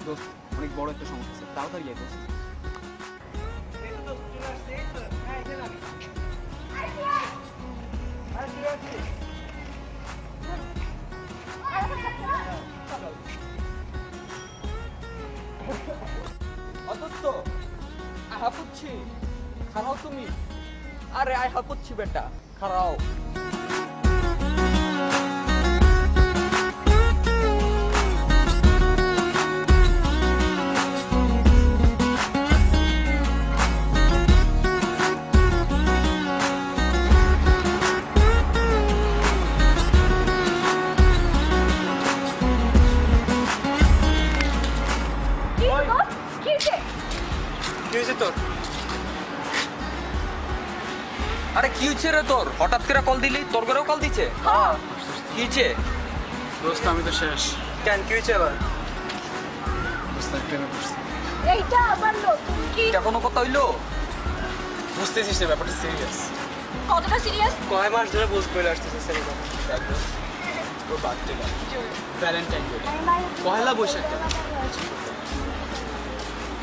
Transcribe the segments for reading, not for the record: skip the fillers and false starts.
দোস্ত অনেক বড় একটা সমস্যা স্যার, তাড়াতাড়ি যাই দোস্ত। অদস্ত হাঁপুচ্ছি, খারাও তুমি। আরে আয় হাঁপুচ্ছি বেটা, খারাও। আরে কি হচ্ছে রে তোর? হঠাৎ করে কল দিলি? তোর ঘরেও কল দিচ্ছে? কি হচ্ছে? দোস্ত আমি তো শেষ। কেন কি হচ্ছে এবার? দোস্ত প্রেমে পড়ছি। এইটা আবার নতুন কি? এটা কোনো কথা হইলো? বুঝতেছিস না ব্যাপারটা সিরিয়াস। কতটা সিরিয়াস? কয় মাস ধরে বুঝ বলে আসতেছে স্যার কথা। ও বার্থডে না, ভ্যালেন্টাইন ডে, পয়লা বৈশাখ।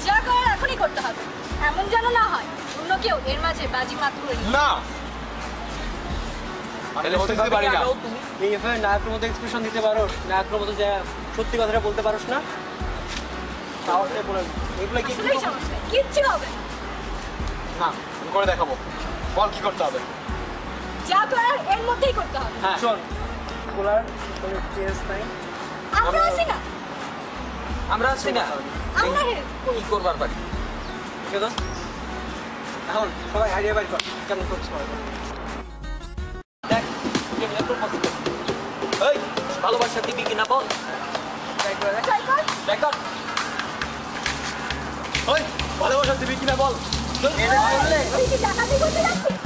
যা করার এখনই করতে হবে, এমন যেন না হয় অন্য কেউ এর মাঝে বাজি মাত্র না তাহলে হতে পারি না। তুমি এই এফআইআর নায়কের মতো এক্সপ্রেশন দিতে পারো, নায়কের মতো যা সত্যি কথাটা বলতে পারোস না, তাহলে বলে এগুলো কি আসলেই সমস্যা, কিচ্ছু হবে না, আমি করে দেখাবো। বল কি করতে হবে? যা করার এর মধ্যেই করতে হবে। হ্যাঁ শোন বলার কোনো কেস নাই, আমরা আছি না, আমরা আছি না, আমরা হে কি করবার পারি? ওকে দোস্ত এখন সবাই আইডিয়া বাড়ি কর কেমন করছো দেখ কেমন প্রপোজ কর। এই ভালোবাসা দিবি কিনা বল? ট্রাই কর। দেখ ওই ভালোবাসা দিবি কিনা বল। এটা বললে তুই কি ডাকাতি করতে যাচ্ছিস?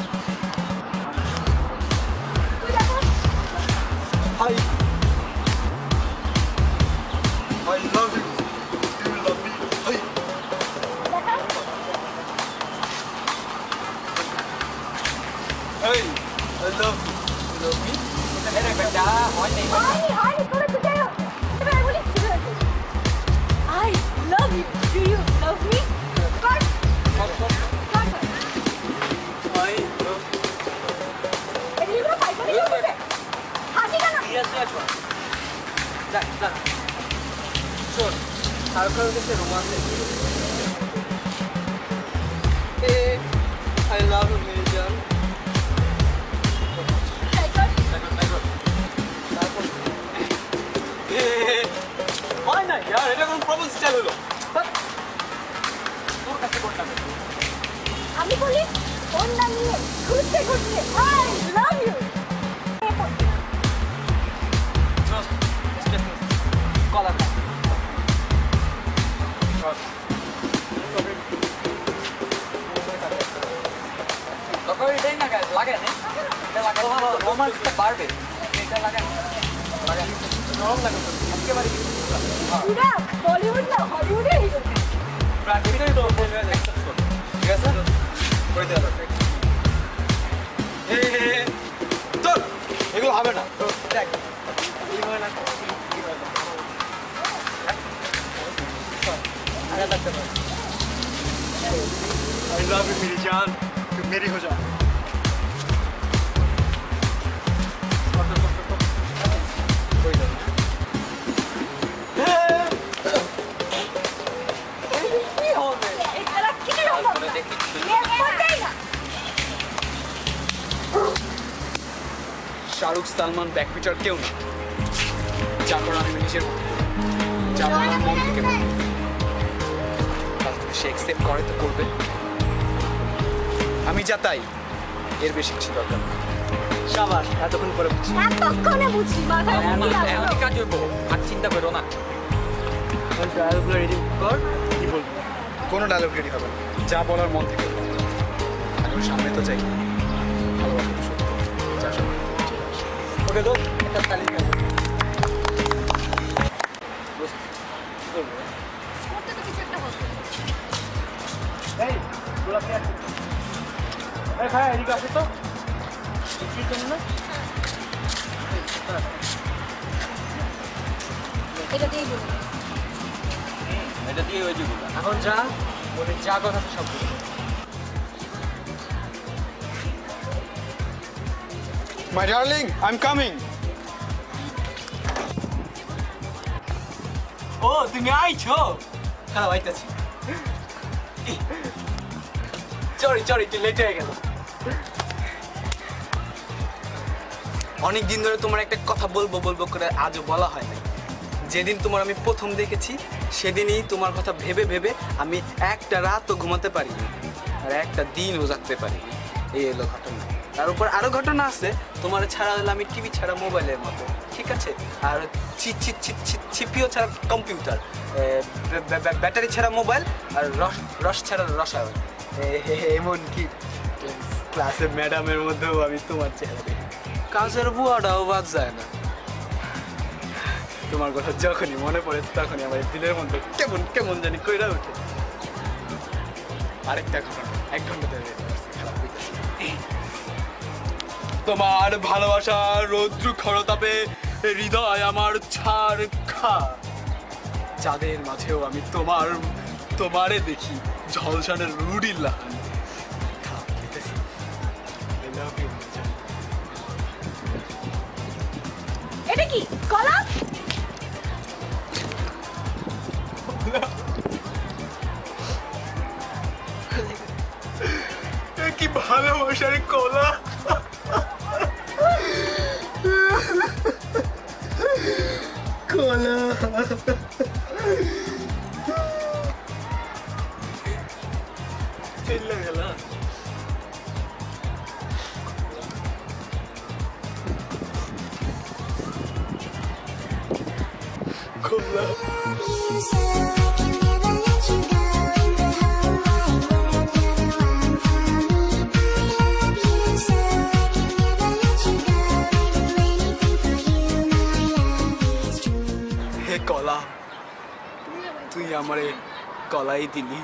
তুই দেখা high I love you. You love me. Hey. দেখা Hey, I love you. You love me? আরে বেটা হয় নাই। হয়নি তোরা তুই এবার বলি I love you. Do you love me? কর কর I love you. এগুলো ফাইট করে যাবে হাসি কেন? সিরিয়াসলি আছো? দেখ দেখ শোন তারপরে হচ্ছে রোমান্স আই লাভ ইউ মেরি জান, ট্রাই কর। তারপর হয় না यार, এটা কোন প্রপোজ স্টাইল হলো? তোর কাছে কোনটা বেশি? আমি বলি অন্য নিয়ে ঘুরতে ঘুরতে I love you. কলার না। তখন এটাই না লাগে না? এটা লাগালে ভালো রোমান্সটা বাড়বে। এটা লাগান লাগান নরম লাগে তো একেবারে পুরা বলিউড না হলিউডে হিরো। প্র্যাকটিক্যালি তো বলবে অ্যাকসেপ্ট কর। ঠিক আছে? করে দেওয়া যাবে। চল, এগুলো হবে না। দেখ এইভাবে না আগে থাকতে পারে I love you मेरी जान, तू मेरी हो जा। করে দেব। কি হবে? এটা কি হলো? করে দেখি। এমনটাই না। শাহরুখ সালমান ব্যাকপিচার কেউ না। যা করো আমি নিজের মতো করি। যা বলো আমার মন থেকে বলি। কাজ যদি সে অ্যাকসেপ্ট করে তো করবে, আমি যা তাই, এর বেশি কিছু দরকার নেই। সাবাস এতক্ষণ পরে বুঝছি এতক্ষণে বুঝছি মাথায় বুদ্ধি আসলো। এমনই কাজ হইব, আর চিন্তা করো না। ডায়ালগুলো রেডি কর, কি বলবো কোনো ডায়লগ রেডি হবে না, যা বলার মন থেকে বলো। আমি ওর সামনে তো চাই, ভালোবাসা তো সত্য, যা সামনে চলে আসে। ওকে তো একটা তালিকা করতে তো কিছু একটা হবে। এই গোলাপি আছে এই ভাই এদিকে আসে তো কি জন্য না এটা দিয়েই বলবো। এটা দিয়ে ওই যেগুলো এখন যা বলে যা কথা আছে সব বলে। My darling, I'm coming. ও তুমি আইছো? হ্যাঁ আইতাছি। চরি একটু লেট হয়ে গেল। অনেক দিন ধরে তোমার একটা কথা বলবো করে আজও বলা হয় না। যেদিন তোমার আমি প্রথম দেখেছি সেদিনই তোমার কথা ভেবে ভেবে আমি একটা রাতও ঘুমাতে পারিনি আর একটা দিনও জাগতে পারিনি। এই এলো ঘটনা। তার উপর আরো ঘটনা আছে, তোমার ছাড়া হলে আমি টিভি ছাড়া মোবাইলের মতো, ঠিক আছে? আর ছিপিও ছাড়া কম্পিউটার, ব্যাটারি ছাড়া মোবাইল, আর রস ছাড়া রসায়ন, এমনকি ক্লাসের ম্যাডামের মধ্যেও আমি তোমার চেহারা দেখি। কাজের বুয়াটাও বাদ যায় না। তোমার কথা যখনই মনে পড়ে তখনই আমার দিলের মধ্যে কেমন কেমন জানি কইরা ওঠে। আরেকটা ঘটনা 1 ঘন্টা ধরে তোমার ভালোবাসা রৌদ্র খরতাপে হৃদয় আমার ছাড় খা। যাদের মাঝেও আমি তোমারে দেখি ঝলসানের রুডির লাহান। এটা কি কলা? কি ভালোবাসার কলা। কলা চলে গেল। কলা কলা, তুই আমারে কলাই দিলি।